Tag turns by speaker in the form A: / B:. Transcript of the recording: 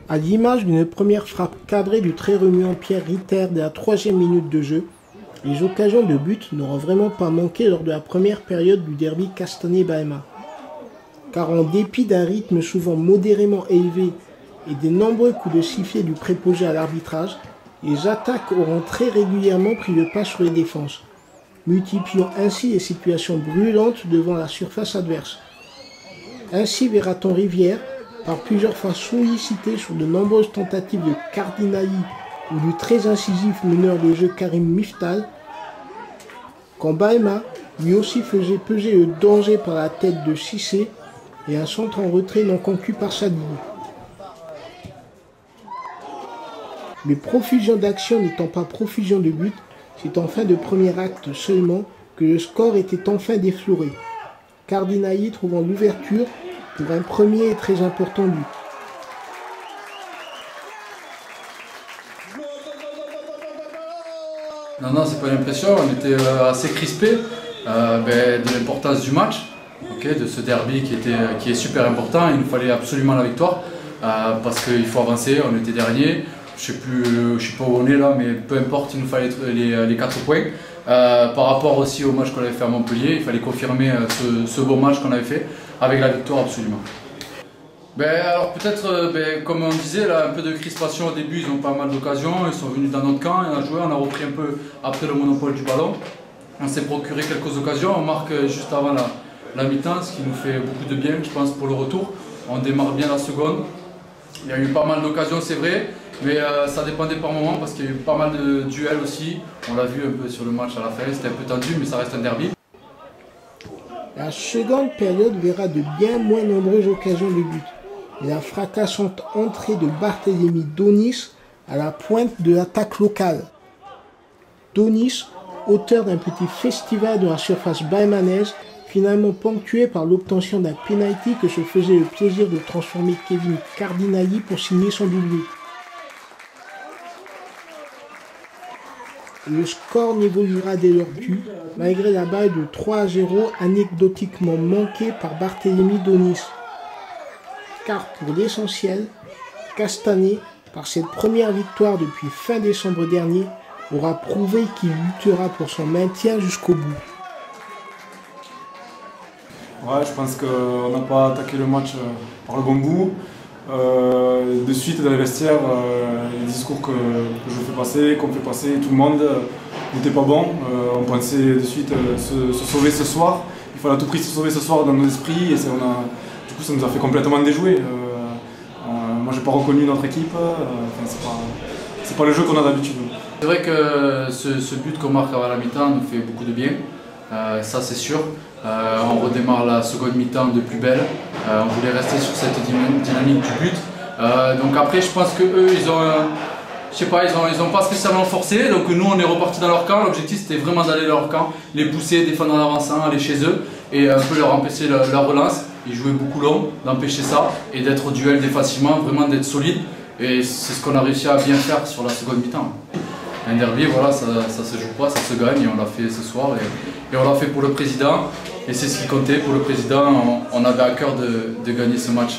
A: À l'image d'une première frappe cadrée du très remuant Pierre Ritter dès la 3e minute de jeu, les occasions de but n'auront vraiment pas manqué lors de la première période du derby Castanet-Baema. Car en dépit d'un rythme souvent modérément élevé et des nombreux coups de sifflet du préposé à l'arbitrage, les attaques auront très régulièrement pris le pas sur les défenses, multipliant ainsi les situations brûlantes devant la surface adverse. Ainsi verra-t-on Rivière, par plusieurs fois sollicité sur de nombreuses tentatives de Cardinali ou du très incisif meneur de jeu Karim Miftal, quand Baema lui aussi faisait peser le danger par la tête de Cissé et un centre en retrait non conclu par Sadili. Mais profusion d'action n'étant pas profusion de but, c'est en fin de premier acte seulement que le score était enfin défloré, Cardinali trouvant l'ouverture pour un premier et très important but.
B: Non, c'est pas une impression, on était assez crispés de l'importance du match, de ce derby qui est super important. Il nous fallait absolument la victoire parce qu'il faut avancer, on était dernier. Je ne sais pas où on est là, mais peu importe, il nous fallait les 4 points. Par rapport aussi au match qu'on avait fait à Montpellier, il fallait confirmer ce beau match qu'on avait fait avec la victoire absolument. Alors peut-être, comme on disait, là, un peu de crispation au début, ils ont pas mal d'occasions, ils sont venus dans notre camp, on a joué, on a repris un peu après le monopole du ballon. On s'est procuré quelques occasions, on marque juste avant la mi-temps, ce qui nous fait beaucoup de bien, je pense, pour le retour. On démarre bien la seconde. Il y a eu pas mal d'occasions, c'est vrai, mais ça dépendait par moment parce qu'il y a eu pas mal de duels aussi. On l'a vu un peu sur le match à la fin, c'était un peu tendu, mais ça reste un derby.
A: La seconde période verra de bien moins nombreuses occasions de but et la fracassante entrée de Barthélémy Donis à la pointe de l'attaque locale. Donis, auteur d'un petit festival de la surface baïmanaise, finalement ponctué par l'obtention d'un penalty que se faisait le plaisir de transformer Kevin Cardinali pour signer son doublé. Le score n'évoluera dès lors plus, malgré la balle de 3-0 anecdotiquement manquée par Barthélémy Donis. Car pour l'essentiel, Castanet, par cette première victoire depuis fin décembre dernier, aura prouvé qu'il luttera pour son maintien jusqu'au bout.
C: Ouais, je pense qu'on n'a pas attaqué le match par le bon bout. De suite dans les vestiaires, les discours que je fais passer, qu'on fait passer, tout le monde n'était pas bon. On pensait de suite se sauver ce soir. Il fallait à tout prix se sauver ce soir dans nos esprits et du coup ça nous a fait complètement déjouer. Moi j'ai pas reconnu notre équipe, c'est pas le jeu qu'on a d'habitude.
B: C'est vrai que ce but qu'on marque à la mi-temps nous fait beaucoup de bien, ça c'est sûr. On redémarre la seconde mi-temps de plus belle, on voulait rester sur cette dynamique du but. Donc après je pense qu'eux ils ont pas spécialement forcé, donc nous on est reparti dans leur camp. L'objectif c'était vraiment d'aller dans leur camp, les pousser, défendre en avançant, aller chez eux et un peu leur empêcher leur relance. Ils jouaient beaucoup long, d'empêcher ça et d'être au duel facilement, vraiment d'être solide. Et c'est ce qu'on a réussi à bien faire sur la seconde mi-temps. Un derby, voilà, ça se joue pas, ça se gagne et on l'a fait ce soir et on l'a fait pour le président et c'est ce qui comptait pour le président, on avait à cœur de gagner ce match.